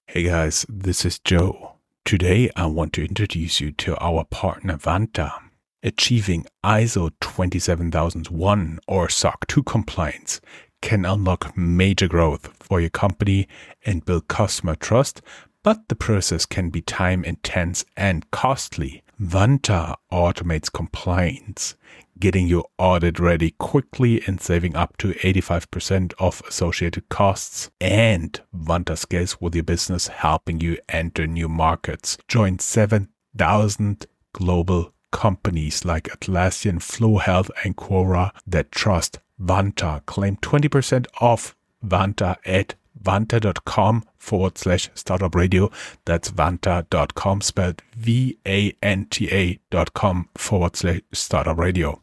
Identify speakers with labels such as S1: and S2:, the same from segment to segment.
S1: Hey guys, this is Joe. Today I want to introduce you to our partner Vanta. Achieving ISO 27001 or SOC 2 compliance can unlock major growth for your company and build customer trust, but the process can be time intense and costly. Vanta automates compliance, getting your audit ready quickly and saving up to 85% of associated costs. And Vanta scales with your business, helping you enter new markets. Join 7,000 global companies like Atlassian, Flow Health, and Quora that trust Vanta. Claim 20% off Vanta at vanta.com/startupradio. That's vanta.com, spelled vanta.com/startupradio.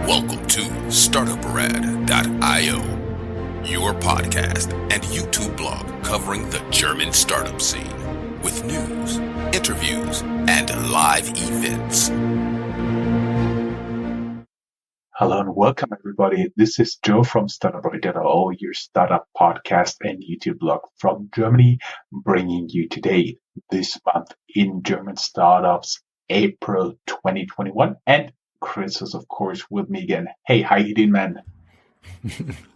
S2: Welcome to Startuprad.io, your podcast and YouTube blog covering the German startup scene with news, interviews, and live events.
S1: Hello and welcome everybody. This is Joe from Startuprad.io, your startup podcast and YouTube blog from Germany, bringing you today, this month in German startups, April 2021. And Chris is, of course, with me again. Hey, how you doing, man?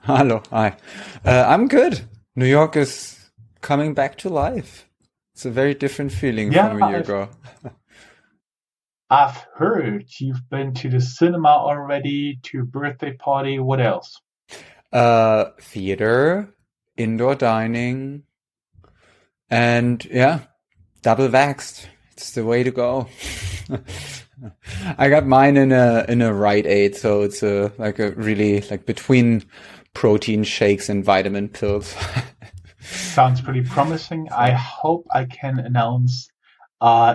S3: Hello, hi. I'm good. New York is coming back to life. It's a very different feeling from a year ago.
S1: I've heard you've been to the cinema already, to a birthday party. What else?
S3: Theater, indoor dining, and double vaxxed. It's the way to go. I got mine in a Rite Aid, so it's really between protein shakes and vitamin pills.
S1: Sounds pretty promising. I hope I can announce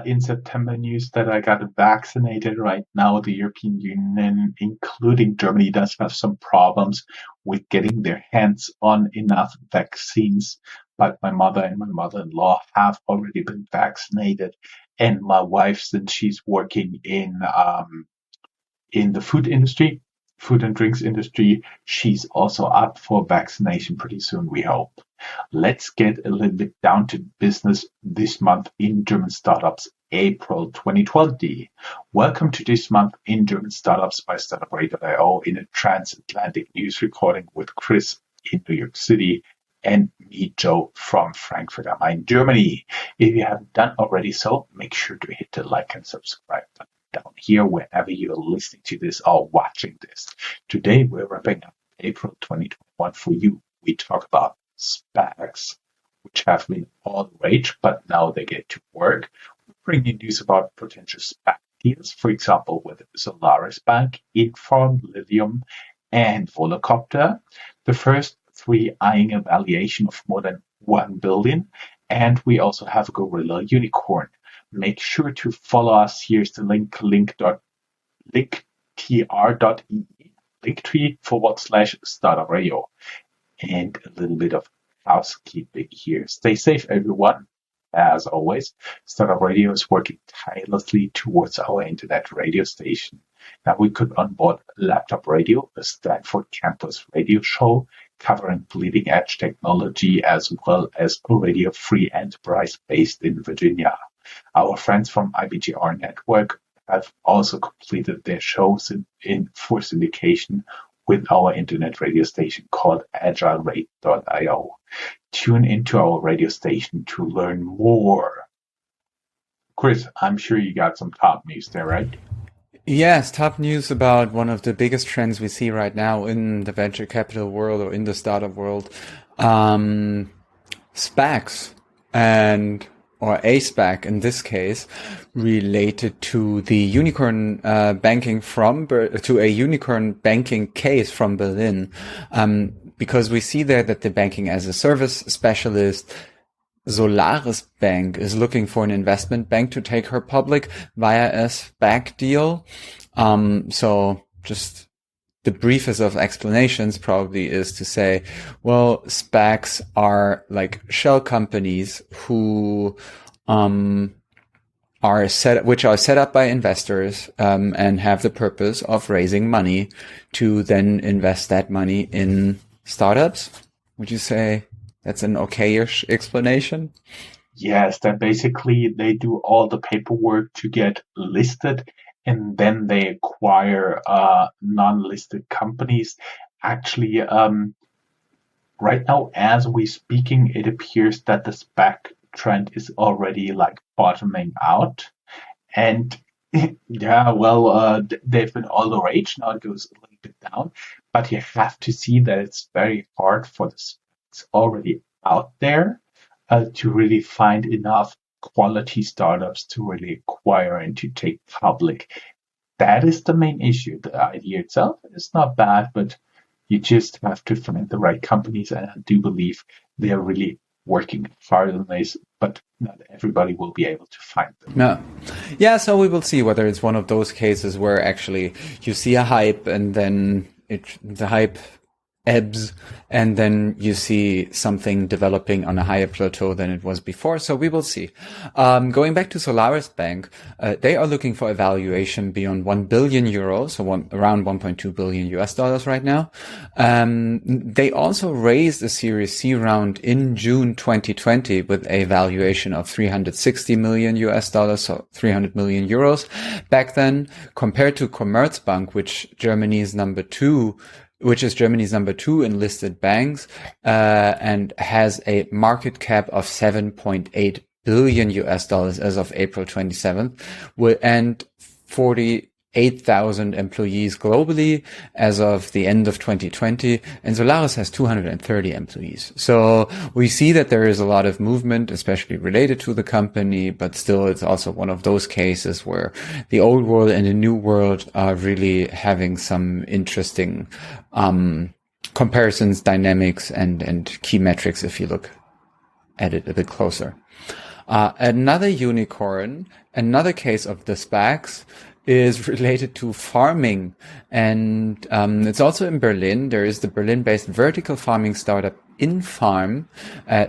S1: in September news that I got vaccinated right now. The European Union, including Germany, does have some problems with getting their hands on enough vaccines. But my mother and my mother-in-law have already been vaccinated. And my wife, since she's working in the food industry, food and drinks industry, she's also up for vaccination pretty soon, we hope. Let's get a little bit down to business this month in German startups, April 2020. Welcome to this month in German startups by Startuprad.io in a transatlantic news recording with Chris in New York City and me, Joe, from Frankfurt am Main, Germany. If you haven't done already so, make sure to hit the like and subscribe button down here wherever you're listening to this or watching this. Today, we're wrapping up April 2021 for you. We talk about SPACs, which have been all the rage, but now they get to work. We bring you news about potential SPAC deals, for example, with Solaris Bank, Inform, Lithium, and Volocopter. The first three eyeing a valuation of more than 1 billion. And we also have a gorilla unicorn. Make sure to follow us. Here's the link, linktree.startupradio. And a little bit of housekeeping here. Stay safe, everyone. As always, Startup Radio is working tirelessly towards our internet radio station. Now, we could onboard Laptop Radio, a Stanford campus radio show covering bleeding-edge technology, as well as a radio-free enterprise based in Virginia. Our friends from IBGR Network have also completed their shows for syndication with our internet radio station called agileradio.io. Tune into our radio station to learn more. Chris, I'm sure you got some top news there, right?
S3: Yes, top news about one of the biggest trends we see right now in the venture capital world or in the startup world, SPACs or a SPAC in this case, related to the unicorn banking to a unicorn banking case from Berlin, because we see there that the banking as a service specialist Solaris Bank is looking for an investment bank to take her public via a SPAC deal. So just the briefest of explanations probably is to say, well, SPACs are like shell companies who which are set up by investors, and have the purpose of raising money to then invest that money in startups. Would you say that's an okay-ish explanation?
S1: Yes, that basically they do all the paperwork to get listed, and then they acquire non-listed companies. Actually, right now, as we're speaking, it appears that the SPAC trend is already like bottoming out. And yeah, well, they've been all the rage. Now it goes a little bit down, but you have to see that it's very hard for the SPACs already out there to really find enough quality startups to really acquire and to take public. That is the main issue. The idea itself is not bad, but you just have to find the right companies. And I do believe they're really working hard on this, but not everybody will be able to find them.
S3: No. Yeah, so we will see whether it's one of those cases where actually you see a hype and then the hype ebbs, and then you see something developing on a higher plateau than it was before. So we will see. Going back to Solaris Bank, they are looking for a valuation beyond 1 billion euros, so around 1.2 billion US dollars right now. They also raised a Series C round in June 2020 with a valuation of 360 million US dollars, so 300 million euros back then, compared to Commerzbank, which is Germany's number two in listed banks, and has a market cap of 7.8 billion US dollars as of April 27th, and 48,000 employees globally as of the end of 2020. And Solaris has 230 employees. So we see that there is a lot of movement, especially related to the company, but still it's also one of those cases where the old world and the new world are really having some interesting comparisons, dynamics, and key metrics if you look at it a bit closer. Another unicorn, another case of the SPACs, is related to farming, and it's also in Berlin. There is the Berlin-based vertical farming startup InFarm.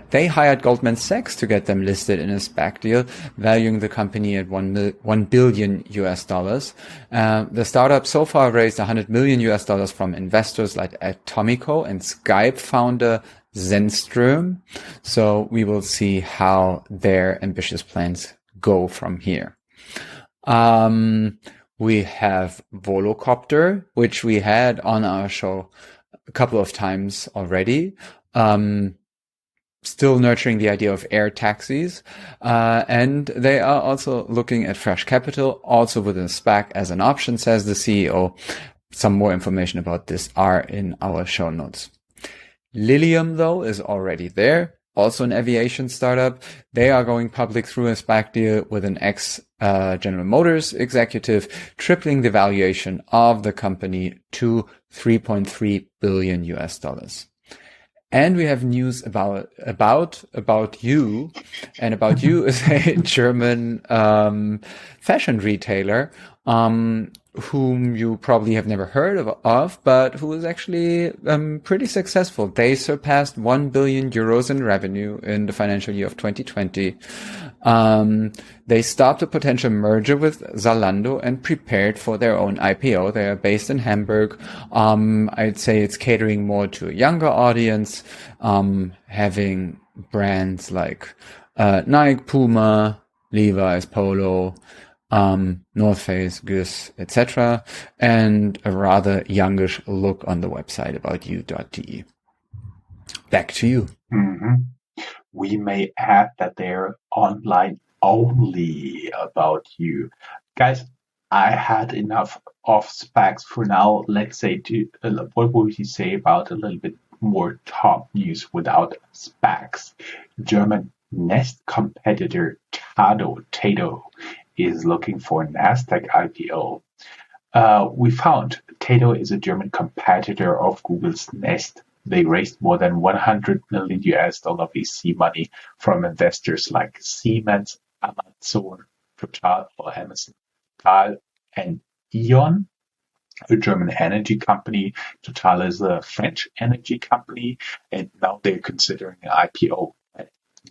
S3: They hired Goldman Sachs to get them listed in a SPAC deal, valuing the company at 1 billion US dollars. The startup so far raised 100 million US dollars from investors like Atomico and Skype founder Zenström. So we will see how their ambitious plans go from here. We have Volocopter, which we had on our show a couple of times already. Still nurturing the idea of air taxis. And they are also looking at fresh capital, also with a SPAC as an option, says the CEO. Some more information about this are in our show notes. Lilium, though, is already there. Also an aviation startup. They are going public through a SPAC deal with an ex-General Motors executive, tripling the valuation of the company to 3.3 billion US dollars. And we have news about you, and About You is a German fashion retailer whom you probably have never heard of, but who is actually pretty successful. They surpassed 1 billion euros in revenue in the financial year of 2020. They stopped a potential merger with Zalando and prepared for their own IPO. They are based in Hamburg. I'd say it's catering more to a younger audience, having brands like Nike, Puma, Levi's, Polo, North Face, Guess, etc., and a rather youngish look on the website aboutyou.de. Back to you.
S1: Mm-hmm. We may add that they're online only About You. Guys, I had enough of SPACs for now. Let's say, what would you say about a little bit more top news without SPACs? German Nest competitor Tato is looking for a Nasdaq IPO. We found Tato is a German competitor of Google's Nest. They raised more than 100 million US dollar VC money from investors like Siemens, Amazon, Total, and E.ON, a German energy company. Total is a French energy company, and now they're considering an IPO at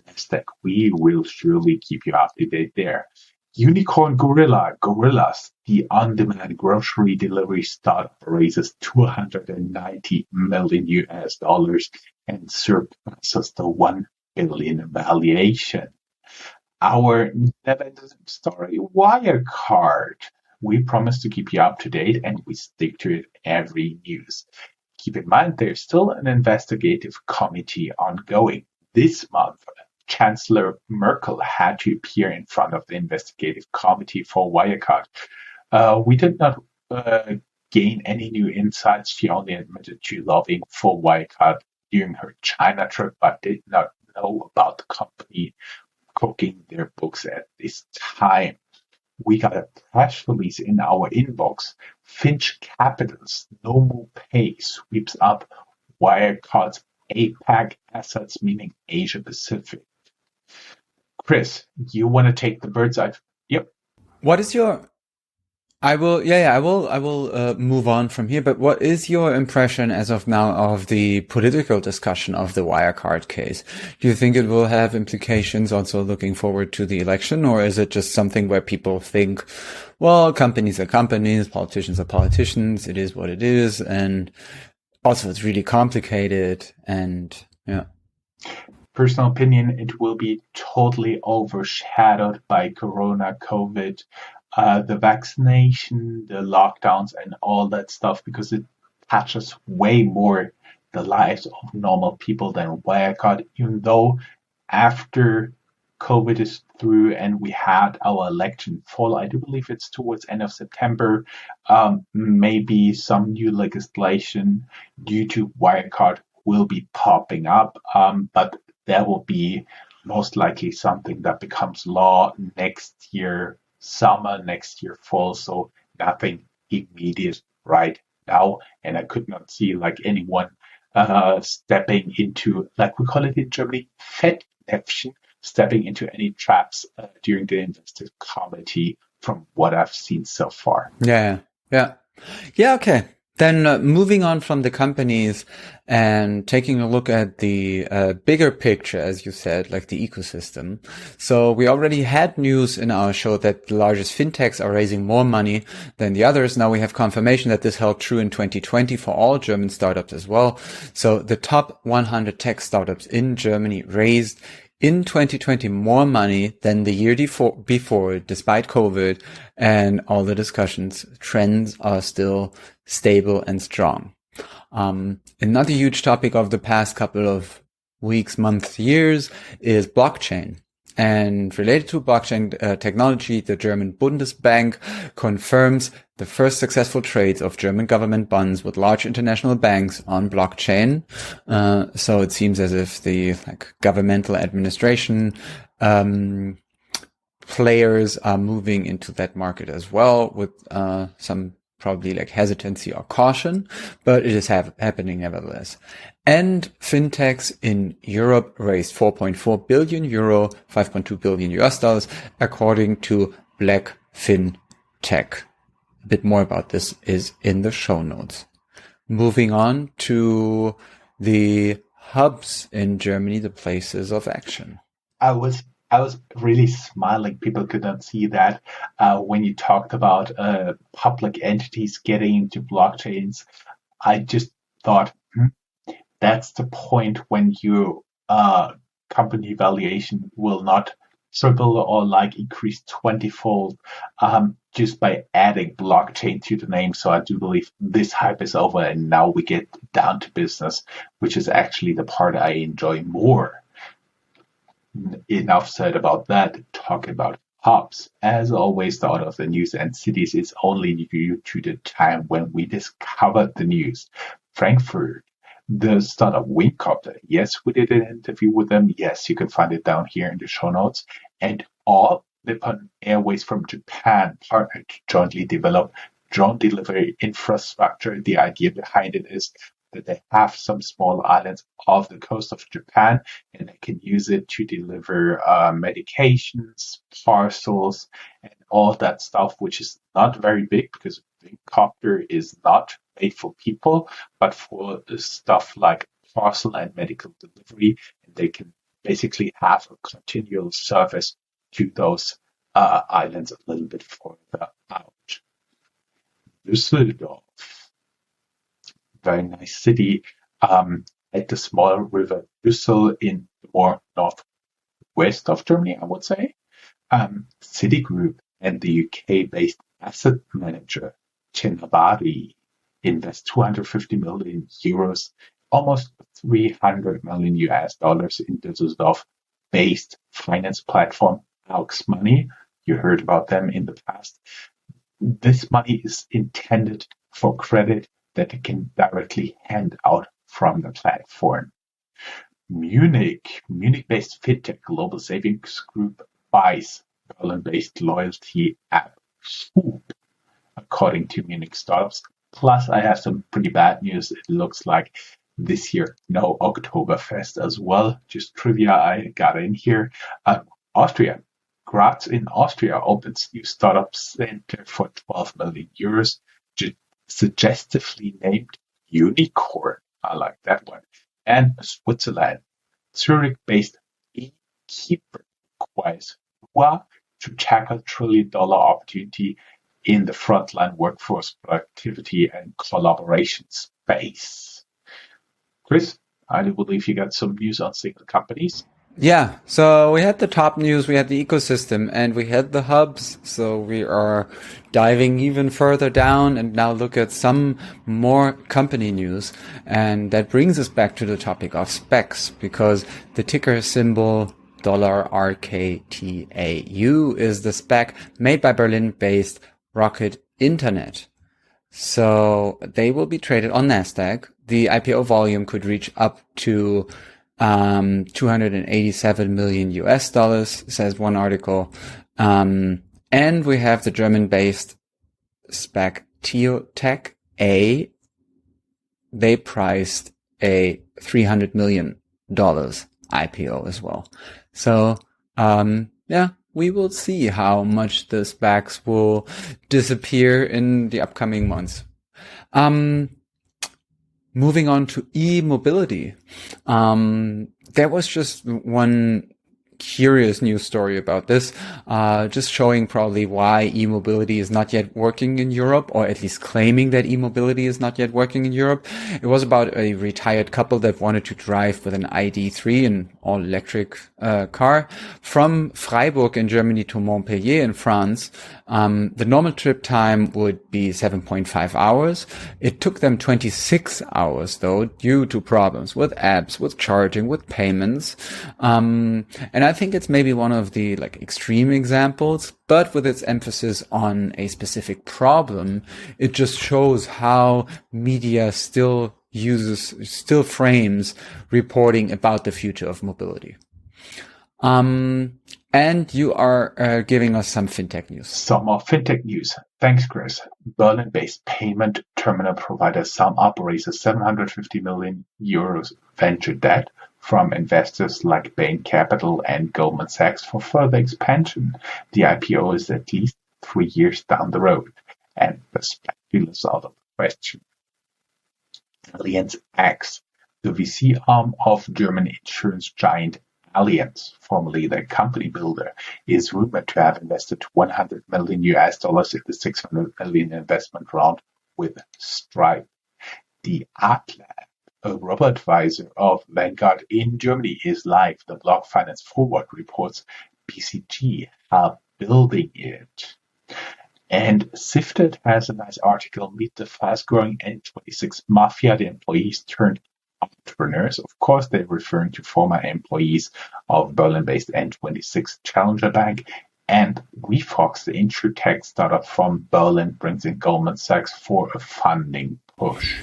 S1: Nasdaq. We will surely keep you up to date there. Unicorn Gorillas, the on-demand grocery delivery startup, raises 290 million US dollars and surpasses the 1 billion valuation. Our never-ending story, Wirecard. We promise to keep you up to date, and we stick to it every news. Keep in mind, there's still an investigative committee ongoing. This month, Chancellor Merkel had to appear in front of the investigative committee for Wirecard. We did not gain any new insights. She only admitted to lobbying for Wirecard during her China trip, but did not know about the company cooking their books at this time. We got a press release in our inbox. Finch Capital's No More Pay sweeps up Wirecard's APAC assets, meaning Asia Pacific. Chris, you want to take the bird's eye? Yep.
S3: What is your? I will move on from here. But what is your impression as of now of the political discussion of the Wirecard case? Do you think it will have implications also looking forward to the election, or is it just something where people think, well, companies are companies, politicians are politicians, it is what it is, and also it's really complicated, and yeah.
S1: Personal opinion, it will be totally overshadowed by Corona, COVID, the vaccination, the lockdowns, and all that stuff, because it touches way more the lives of normal people than Wirecard, even though after COVID is through and we had our election fall, I do believe it's towards end of September, maybe some new legislation due to Wirecard will be popping up, but there will be most likely something that becomes law next year summer, next year fall, so nothing immediate right now. And I could not see like anyone stepping into, like we call it in Germany, Fettnäpfchen, stepping into any traps during the investor committee from what I've seen so far.
S3: Yeah. Okay. Then moving on from the companies and taking a look at the bigger picture, as you said, like the ecosystem. So we already had news in our show that the largest fintechs are raising more money than the others. Now we have confirmation that this held true in 2020 for all German startups as well. So the top 100 tech startups in Germany raised in 2020 more money than the year before, despite COVID and all the discussions. Trends are still stable and strong. Another huge topic of the past couple of weeks, months, years is blockchain. And related to blockchain technology, the German Bundesbank confirms the first successful trades of German government bonds with large international banks on blockchain. So it seems as if the governmental administration players are moving into that market as well, with some probably hesitancy or caution, but it is happening nevertheless. And fintechs in Europe raised 4.4 billion euro, 5.2 billion US dollars, according to Black FinTech. A bit more about this is in the show notes. Moving on to the hubs in Germany, the places of action.
S1: I was really smiling. People could not see that when you talked about public entities getting into blockchains. I just thought, that's the point when your company valuation will not triple or increase 20-fold just by adding blockchain to the name. So I do believe this hype is over, and now we get down to business, which is actually the part I enjoy more. Enough said about that. Talking about hubs. As always, the order of the news and cities is only due to the time when we discovered the news. Frankfurt, the startup Wingcopter. Yes, we did an interview with them. Yes, you can find it down here in the show notes. And all Nippon Airways from Japan partnered to jointly develop drone delivery infrastructure. The idea behind it is that they have some small islands off the coast of Japan, and they can use it to deliver medications, parcels, and all that stuff, which is not very big because Wingcopter is not made for people, but for stuff like parcel and medical delivery. And they can basically have a continual service to those islands a little bit further out. Düsseldorf, very nice city, at the small river Düssel in the more northwest of Germany, I would say. Citigroup and the UK-based asset manager Chinabari invest 250 million euros, almost 300 million US dollars in Düsseldorf-based finance platform Aux Money. You heard about them in the past. This money is intended for credit that they can directly hand out from the platform. Munich-based fintech global savings group buys Berlin-based loyalty app Swoop, according to Munich startups. Plus, I have some pretty bad news. It looks like this year, no Oktoberfest as well. Just trivia I got in here. Austria. Graz in Austria opens new startup center for 12 million euros, suggestively named Unicorn. I like that one. And Switzerland. Zurich-based eKeeper acquires Rua to tackle $1 trillion opportunity in the frontline workforce productivity and collaboration space. Chris, I do believe you got some news on single companies.
S3: Yeah, so we had the top news, we had the ecosystem, and we had the hubs. So we are diving even further down and now look at some more company news. And that brings us back to the topic of SPACs, because the ticker symbol $RKTAU is the SPAC made by Berlin-based Rocket Internet. So they will be traded on NASDAQ. The IPO volume could reach up to 287 million US dollars, says one article. And we have the German-based SPAC Teotech A. They priced a $300 million IPO as well. So, we will see how much the SPACs will disappear in the upcoming months. Moving on to e-mobility. There was just one curious news story about this, just showing probably why e-mobility is not yet working in Europe, or at least claiming that e-mobility is not yet working in Europe. It was about a retired couple that wanted to drive with an ID.3, an all-electric car, from Freiburg in Germany to Montpellier in France. The normal trip time would be 7.5 hours. It took them 26 hours, though, due to problems with apps, with charging, with payments. And I think it's maybe one of the extreme examples, but with its emphasis on a specific problem, it just shows how media still frames reporting about the future of mobility. And you are giving us some fintech news.
S1: Some more fintech news. Thanks, Chris. Berlin-based payment terminal provider SumUp raises 750 million euros venture debt from investors like Bain Capital and Goldman Sachs for further expansion. The IPO is at least 3 years down the road, and the speculous out of the question. Allianz X, the VC arm of German insurance giant Allianz, formerly the company builder, is rumored to have invested $100 million US in the $600 million investment round with Stripe. The Atlas, a robo-advisor of Vanguard in Germany, is live. The blog Finance Forward reports BCG are building it. And Sifted has a nice article, Meet the Fast-Growing N26 Mafia, the employees turned entrepreneurs. Of course, they're referring to former employees of Berlin-based N26 Challenger Bank. And WeFox, the insurtech startup from Berlin, brings in Goldman Sachs for a funding push.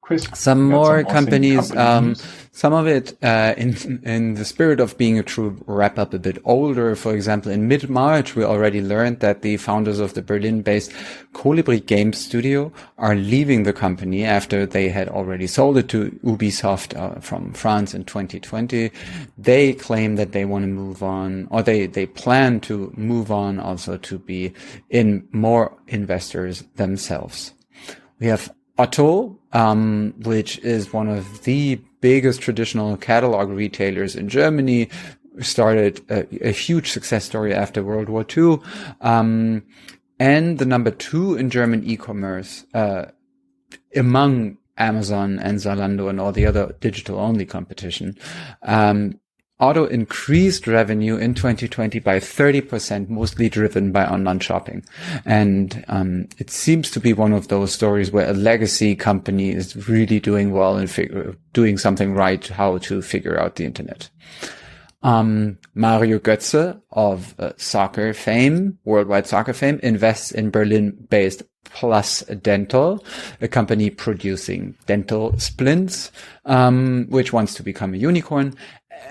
S1: Chris,
S3: some more companies, some of it in the spirit of being a true wrap-up, a bit older. For example, in mid-March, we already learned that the founders of the Berlin-based Colibri Game Studio are leaving the company after they had already sold it to Ubisoft from France in 2020. They claim that they want to move on, or they plan to move on also to be in more investors themselves. We have Otto, which is one of the biggest traditional catalog retailers in Germany, started a huge success story after World War II. And the number 2 in German e-commerce, among Amazon and Zalando and all the other digital-only competition. Otto increased revenue in 2020 by 30%, mostly driven by online shopping. And it seems to be one of those stories where a legacy company is really doing well and doing something right, how to figure out the internet. Mario Götze of soccer fame, worldwide soccer fame, invests in Berlin-based Plus Dental, a company producing dental splints, which wants to become a unicorn.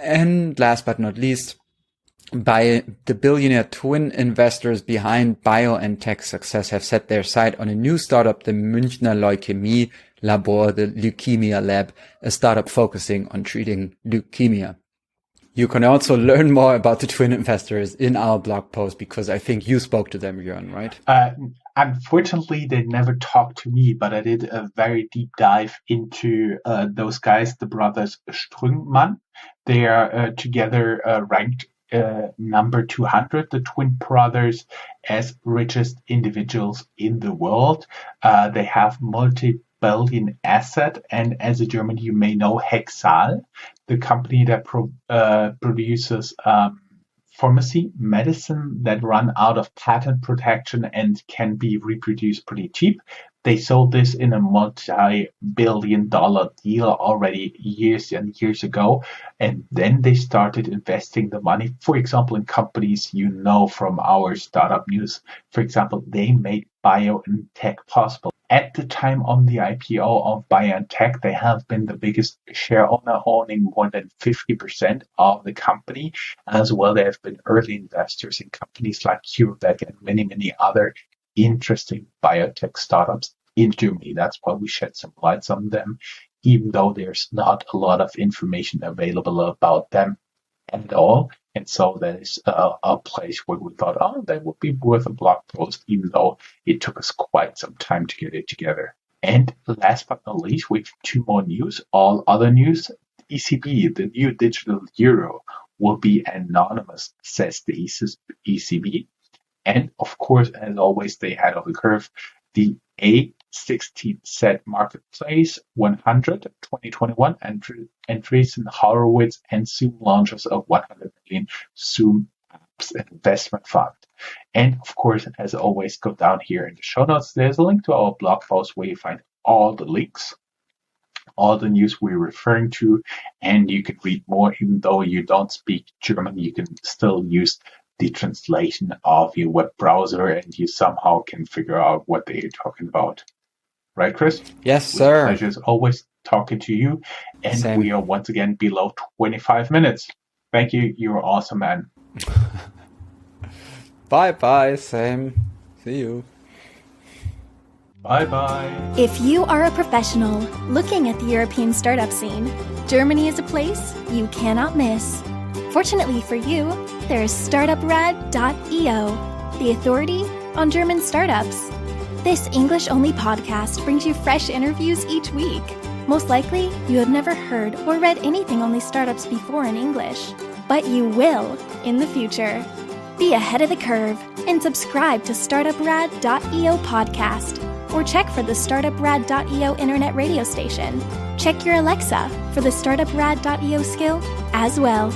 S3: And last but not least, by the billionaire twin investors behind bio and tech success have set their sight on a new startup, the Münchner Leukämie Labor, the Leukemia Lab, a startup focusing on treating leukemia. You can also learn more about the twin investors in our blog post, because I think you spoke to them, Jörn, right?
S1: Unfortunately, they never talked to me, but I did a very deep dive into those guys, the brothers Strüngmann. They are together ranked number 200, the twin brothers, as richest individuals in the world. They have multi-billion asset, and as a German, you may know Hexal, the company that produces pharmacy medicine that run out of patent protection and can be reproduced pretty cheap. They sold this in a multi-billion-dollar deal already years and years ago. And then they started investing the money, for example, in companies you know from our startup news. For example, they made bio and tech possible. At the time on the IPO of bio and tech, they have been the biggest share owner, owning more than 50% of the company. As well, they have been early investors in companies like CureVac and many, many other interesting biotech startups in Germany. That's why we shed some light on them, even though there's not a lot of information available about them at all. And so that is a place where we thought, that would be worth a blog post, even though it took us quite some time to get it together. And last but not least, we have 2 more news. All other news, ECB, the new digital euro, will be anonymous, says the ECB. And of course, as always, they had on the curve the A16 set marketplace 100 2021 entries in Horowitz and Zoom launches of 100 million Zoom apps investment fund. And of course, as always, go down here in the show notes. There's a link to our blog post where you find all the links, all the news we're referring to, and you can read more. Even though you don't speak German, you can still use the translation of your web browser, and you somehow can figure out what they're talking about. Right, Chris?
S3: Yes, sir.
S1: Pleasure is always talking to you. And
S3: Same.
S1: We are once again below 25 minutes. Thank you. You're awesome, man.
S3: Bye-bye, Sam. See you.
S1: Bye-bye.
S4: If you are a professional looking at the European startup scene, Germany is a place you cannot miss. Fortunately for you, there is Startuprad.io, the authority on German startups. This English-only podcast brings you fresh interviews each week. Most likely, you have never heard or read anything on these startups before in English, but you will in the future. Be ahead of the curve and subscribe to Startuprad.io podcast, or check for the Startuprad.io internet radio station. Check your Alexa for the Startuprad.io skill as well.